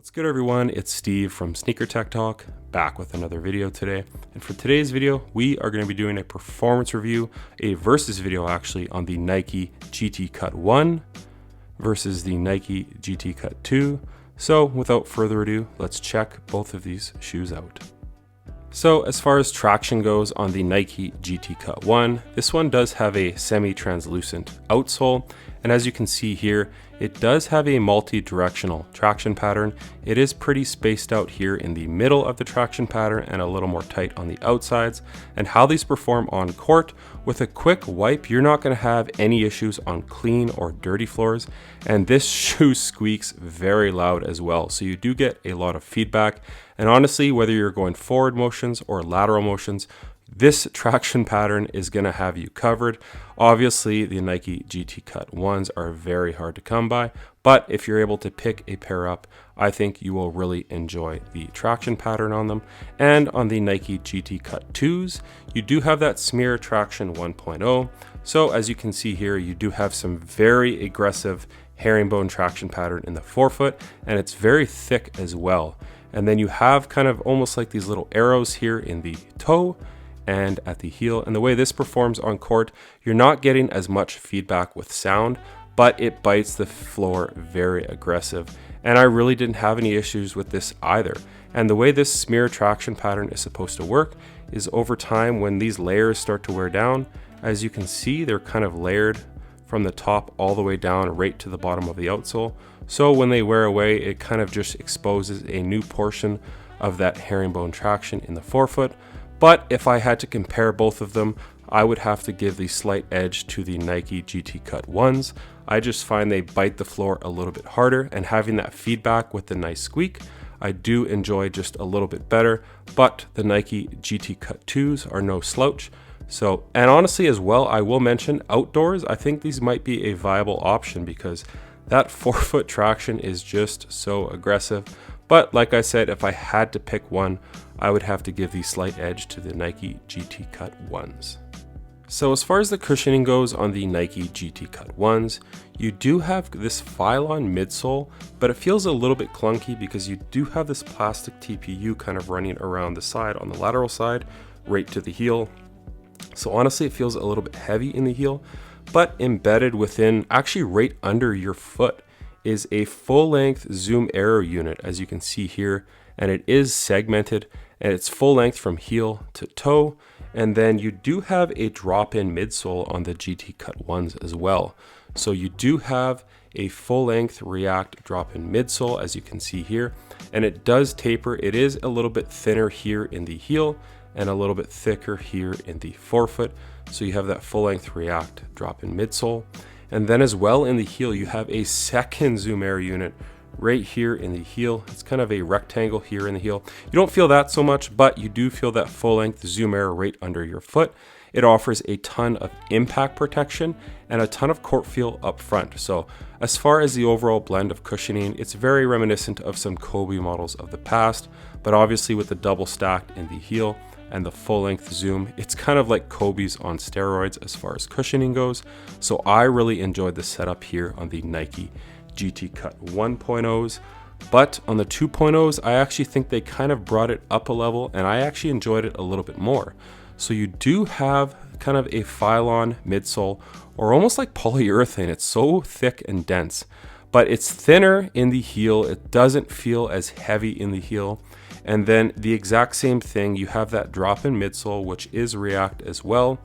What's good, everyone? It's Steve from Sneaker Tech Talk, back with another video today. And for today's video, we are going to be doing a performance review, a versus video actually, on the Nike GT Cut 1 versus the Nike GT Cut 2. So without further ado, let's check both of these shoes out. So as far as traction goes on the Nike GT Cut 1, this one does have a semi-translucent outsole, and as you can see here, it does have a multi-directional traction pattern. It is pretty spaced out here in the middle of the traction pattern and a little more tight on the outsides. And how these perform on court, with a quick wipe, you're not going to have any issues on clean or dirty floors. And this shoe squeaks very loud as well, so you do get a lot of feedback. And honestly, whether you're going forward motions or lateral motions, this traction pattern is going to have you covered. Obviously, the Nike GT Cut 1s are very hard to come by, but if you're able to pick a pair up, I think you will really enjoy the traction pattern on them. And on the Nike GT Cut 2s, you do have that smear traction 1.0. So as you can see here, you do have some very aggressive herringbone traction pattern in the forefoot, and it's very thick as well. And then you have kind of almost like these little arrows here in the toe and at the heel. And the way this performs on court, you're not getting as much feedback with sound, but it bites the floor very aggressive. And I really didn't have any issues with this either. And the way this smear traction pattern is supposed to work is over time, when these layers start to wear down, as you can see, they're kind of layered from the top all the way down right to the bottom of the outsole. So when they wear away, it kind of just exposes a new portion of that herringbone traction in the forefoot. But if I had to compare both of them, I would have to give the slight edge to the Nike GT Cut 1s. I just find they bite the floor a little bit harder, and having that feedback with the nice squeak, I do enjoy just a little bit better. But the Nike GT Cut 2s are no slouch. So, and honestly as well, I will mention outdoors, I think these might be a viable option because that forefoot traction is just so aggressive. But like I said, if I had to pick one, I would have to give the slight edge to the Nike GT Cut 1s. So as far as the cushioning goes on the Nike GT Cut 1s, you do have this Phylon midsole, but it feels a little bit clunky because you do have this plastic TPU kind of running around the side on the lateral side, right to the heel. So honestly, it feels a little bit heavy in the heel, but embedded within, actually right under your foot, is a full-length Zoom Aero unit, as you can see here, and it is segmented, and it's full length from heel to toe. And then you do have a drop-in midsole on the GT Cut 1s as well. So you do have a full-length React drop-in midsole, as you can see here, and it does taper. It is a little bit thinner here in the heel and a little bit thicker here in the forefoot. So you have that full-length React drop-in midsole. And then as well in the heel, you have a second Zoom Aero unit right here in the heel. It's kind of a rectangle here in the heel. You don't feel that so much, but you do feel that full-length Zoom Aero right under your foot. It offers a ton of impact protection and a ton of court feel up front. So as far as the overall blend of cushioning, it's very reminiscent of some Kobe models of the past, but obviously with the double stacked in the heel and the full-length Zoom, it's kind of like Kobe's on steroids as far as cushioning goes. So I really enjoyed the setup here on the Nike GT Cut 1.0s, but on the 2.0s, I actually think they kind of brought it up a level, and I actually enjoyed it a little bit more. So you do have kind of a Phylon midsole, or almost like polyurethane. It's so thick and dense, but it's thinner in the heel. It doesn't feel as heavy in the heel. And then the exact same thing, you have that drop-in midsole, which is React as well.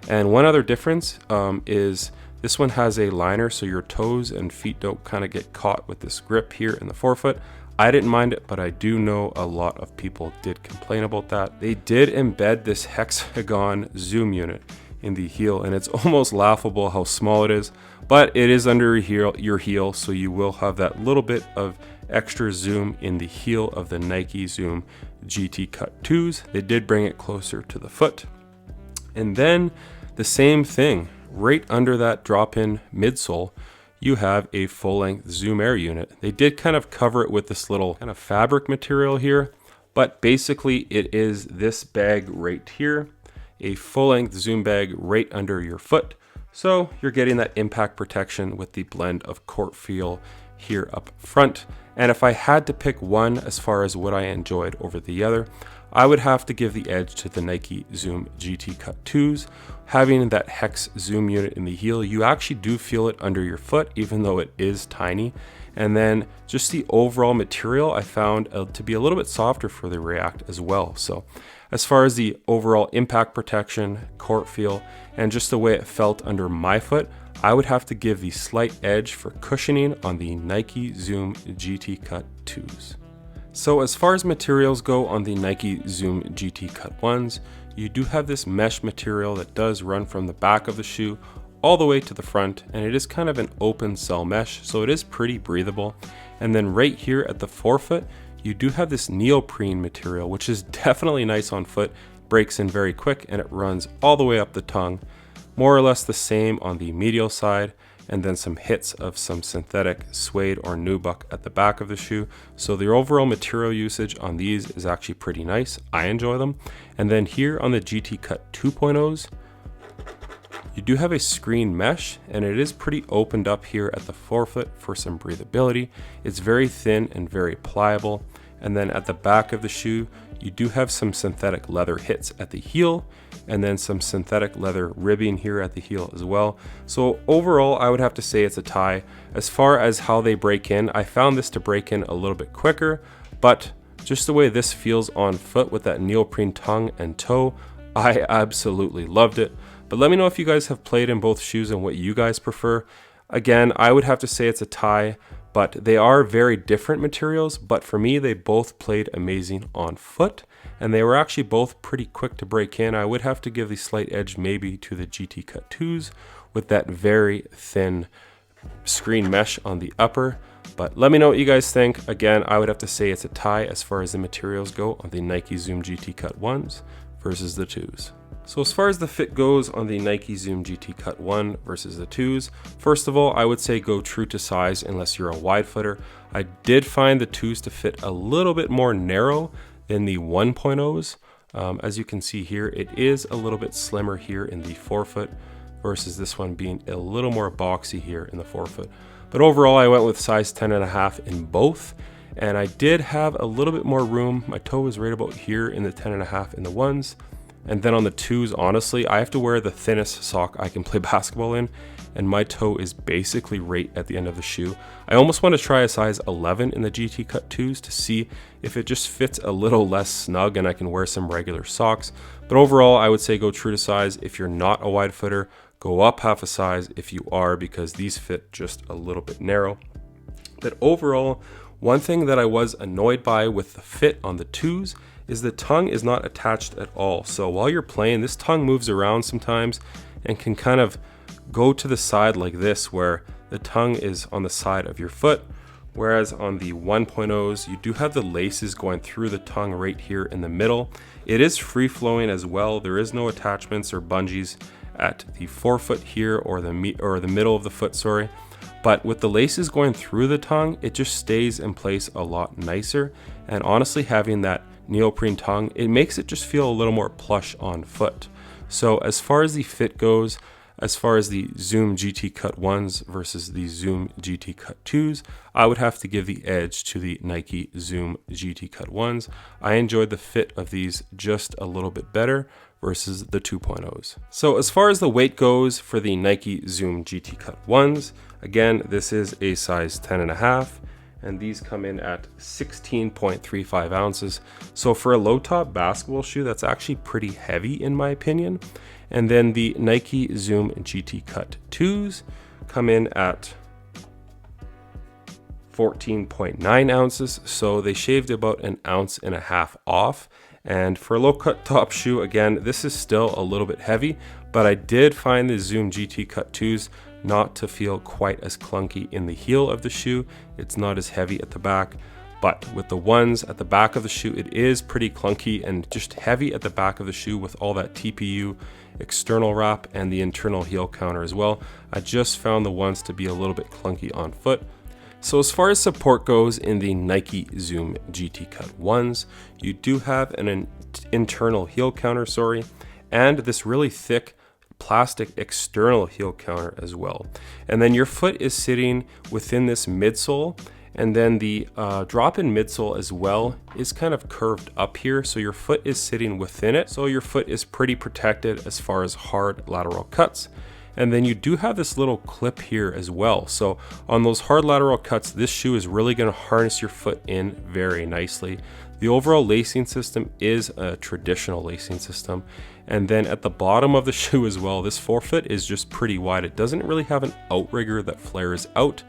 And one other difference is this one has a liner, so your toes and feet don't kind of get caught with this grip here in the forefoot. I didn't mind it, but I do know a lot of people did complain about that. They did embed this hexagon Zoom unit in the heel, and it's almost laughable how small it is, but it is under your heel, so you will have that little bit of extra zoom in the heel of the Nike Zoom GT Cut 2s. They did bring it closer to the foot. And then the same thing, right under that drop-in midsole, you have a full-length Zoom Aero unit. They did kind of cover it with this little kind of fabric material here, but basically it is this bag right here, a full-length Zoom bag right under your foot. So you're getting that impact protection with the blend of court feel here up front. And if I had to pick one as far as what I enjoyed over the other, I would have to give the edge to the Nike Zoom GT Cut 2s. Having that hex zoom unit in the heel, you actually do feel it under your foot, even though it is tiny. And then just the overall material I found to be a little bit softer for the React as well. So as far as the overall impact protection, court feel, and just the way it felt under my foot, I would have to give the slight edge for cushioning on the Nike Zoom GT Cut 2s. So as far as materials go on the Nike Zoom GT Cut 1s, you do have this mesh material that does run from the back of the shoe all the way to the front, and it is kind of an open cell mesh, so it is pretty breathable. And then right here at the forefoot, you do have this neoprene material, which is definitely nice on foot, breaks in very quick, and it runs all the way up the tongue. More or less the same on the medial side, and then some hits of some synthetic suede or nubuck at the back of the shoe. So the overall material usage on these is actually pretty nice. I enjoy them. And then here on the GT Cut 2.0s, you do have a screen mesh, and it is pretty opened up here at the forefoot for some breathability. It's very thin and very pliable. And then at the back of the shoe, you do have some synthetic leather hits at the heel, and then some synthetic leather ribbing here at the heel as well. So overall, I would have to say it's a tie. As far as how they break in, I found this to break in a little bit quicker, but just the way this feels on foot with that neoprene tongue and toe, I absolutely loved it. But let me know if you guys have played in both shoes and what you guys prefer. Again, I would have to say it's a tie, but they are very different materials. But for me, they both played amazing on foot, and they were actually both pretty quick to break in. I would have to give the slight edge maybe to the GT Cut 2s with that very thin screen mesh on the upper. But let me know what you guys think. Again, I would have to say it's a tie as far as the materials go on the Nike Zoom GT Cut 1s versus the 2s. So as far as the fit goes on the Nike Zoom GT Cut 1 versus the 2s, first of all, I would say go true to size unless you're a wide footer. I did find the 2s to fit a little bit more narrow than the 1.0s. As you can see here, it is a little bit slimmer here in the forefoot versus this one being a little more boxy here in the forefoot. But overall, I went with size 10.5 in both. And I did have a little bit more room. My toe was right about here in the 10.5 in the 1s. And then on the 2s, honestly, I have to wear the thinnest sock I can play basketball in, and my toe is basically right at the end of the shoe. I almost want to try a size 11 in the GT Cut 2s to see if it just fits a little less snug and I can wear some regular socks. But overall, I would say go true to size. If you're not a wide footer, go up half a size if you are, because these fit just a little bit narrow. But overall, one thing that I was annoyed by with the fit on the 2s is the tongue is not attached at all. So while you're playing, this tongue moves around sometimes and can kind of go to the side like this, where the tongue is on the side of your foot. Whereas on the 1.0s, you do have the laces going through the tongue right here in the middle. It is free flowing as well. There is no attachments or bungees at the forefoot here or the middle of the foot, sorry. But with the laces going through the tongue, it just stays in place a lot nicer. And honestly, having that neoprene tongue, it makes it just feel a little more plush on foot. So as far as the fit goes, as far as the Zoom GT Cut 1s versus the Zoom GT Cut 2s, I would have to give the edge to the Nike Zoom GT Cut 1s. I enjoyed the fit of these just a little bit better versus the 2.0s. So as far as the weight goes for the Nike Zoom GT Cut 1s, again, this is a size 10.5. And these come in at 16.35 ounces. So for a low top basketball shoe, that's actually pretty heavy in my opinion. And then the Nike Zoom GT Cut 2s come in at 14.9 ounces. So they shaved about 1.5 ounces off. And for a low cut top shoe, again, this is still a little bit heavy, but I did find the Zoom GT Cut 2s not to feel quite as clunky in the heel of the shoe. It's not as heavy at the back, but with the ones at the back of the shoe, it is pretty clunky and just heavy at the back of the shoe with all that TPU external wrap and the internal heel counter as well. I just found the ones to be a little bit clunky on foot. So as far as support goes in the Nike Zoom GT Cut 1s, you do have an internal heel counter, and this really thick plastic external heel counter as well. And then your foot is sitting within this midsole, And then the drop-in midsole as well is kind of curved up here, so your foot is sitting within it, so your foot is pretty protected as far as hard lateral cuts. And then you do have this little clip here as well, so on those hard lateral cuts, this shoe is really going to harness your foot in very nicely. The overall lacing system is a traditional lacing system. And then at the bottom of the shoe as well, this forefoot is just pretty wide. It doesn't really have an outrigger that flares out,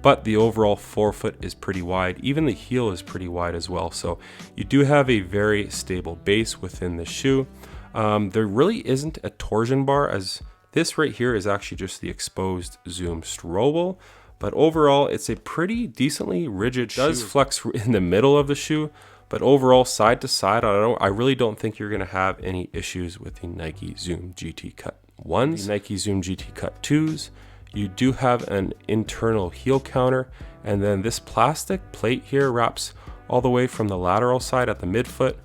but the overall forefoot is pretty wide. Even the heel is pretty wide as well. So you do have a very stable base within the shoe. There really isn't a torsion bar, as this right here is actually just the exposed Zoom Strobel. But overall, it's a pretty decently rigid shoe. It does flex in the middle of the shoe, but overall, side to side, I really don't think you're going to have any issues with the Nike Zoom GT Cut 1s. The Nike Zoom GT Cut 2s, you do have an internal heel counter, and then this plastic plate here wraps all the way from the lateral side at the midfoot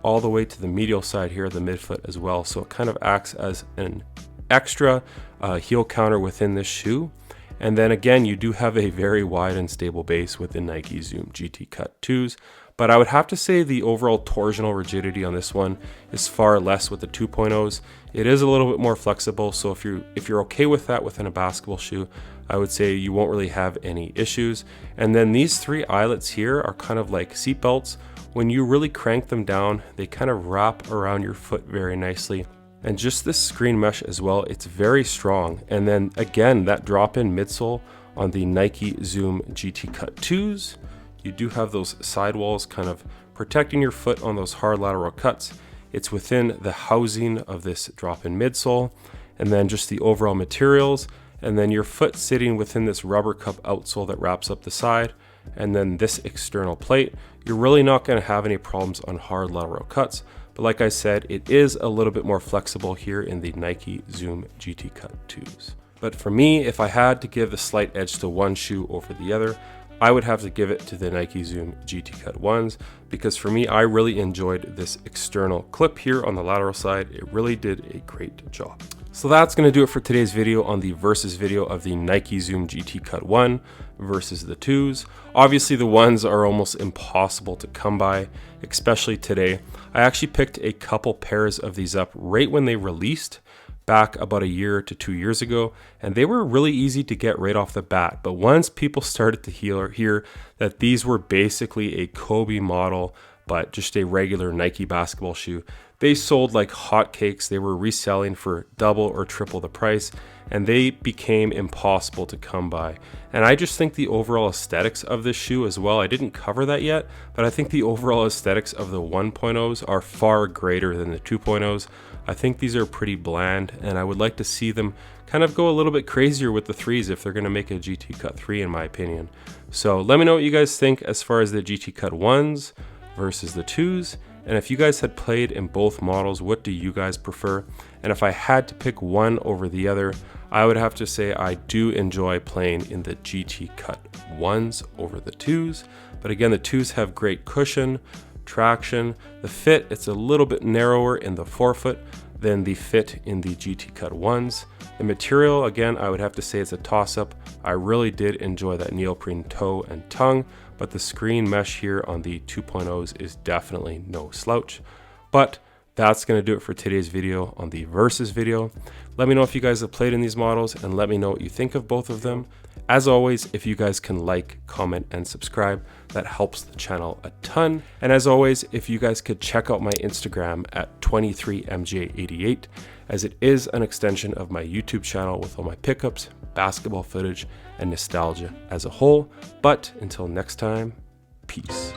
all the way to the medial side here at the midfoot as well. So it kind of acts as an extra heel counter within this shoe. And then again, you do have a very wide and stable base with the Nike Zoom GT Cut 2s. But I would have to say the overall torsional rigidity on this one is far less with the 2.0s. It is a little bit more flexible, so if you're okay with that within a basketball shoe, I would say you won't really have any issues. And then these three eyelets here are kind of like seat belts. When you really crank them down, they kind of wrap around your foot very nicely. And just this screen mesh as well, it's very strong. And then again, that drop-in midsole on the Nike Zoom GT Cut 2s, you do have those sidewalls kind of protecting your foot on those hard lateral cuts. It's within the housing of this drop-in midsole, and then just the overall materials, and then your foot sitting within this rubber cup outsole that wraps up the side, and then this external plate. You're really not going to have any problems on hard lateral cuts. But like I said, it is a little bit more flexible here in the Nike Zoom GT Cut 2s. But for me, if I had to give a slight edge to one shoe over the other, I would have to give it to the Nike Zoom GT Cut 1s, because for me, I really enjoyed this external clip here on the lateral side. It really did a great job. So that's going to do it for today's video on the versus video of the Nike Zoom GT Cut 1 versus the 2s. Obviously the 1s are almost impossible to come by, especially today. I actually picked a couple pairs of these up right when they released back about a year to 2 years ago, and they were really easy to get right off the bat. But once people started to hear that these were basically a Kobe model, but just a regular Nike basketball shoe, they sold like hotcakes. They were reselling for double or triple the price, and they became impossible to come by. And I just think the overall aesthetics of this shoe as well, I didn't cover that yet, but I think the overall aesthetics of the 1.0s are far greater than the 2.0s. I think these are pretty bland, and I would like to see them kind of go a little bit crazier with the 3s if they're going to make a GT Cut 3, in my opinion. So let me know what you guys think as far as the GT Cut 1s versus the 2s. And if you guys had played in both models, what do you guys prefer? And if I had to pick one over the other, I would have to say I do enjoy playing in the GT Cut 1s over the 2s. But again, the 2s have great cushion, traction. The fit, it's a little bit narrower in the forefoot than the fit in the GT Cut 1s. The material, again, I would have to say it's a toss-up. I really did enjoy that neoprene toe and tongue, but the screen mesh here on the 2.0s is definitely no slouch. But that's going to do it for today's video on the versus video. Let me know if you guys have played in these models, and let me know what you think of both of them. As always, if you guys can like, comment, and subscribe, that helps the channel a ton. And as always, if you guys could check out my Instagram at 23mj88, as it is an extension of my YouTube channel with all my pickups, basketball footage, and nostalgia as a whole. But until next time, peace.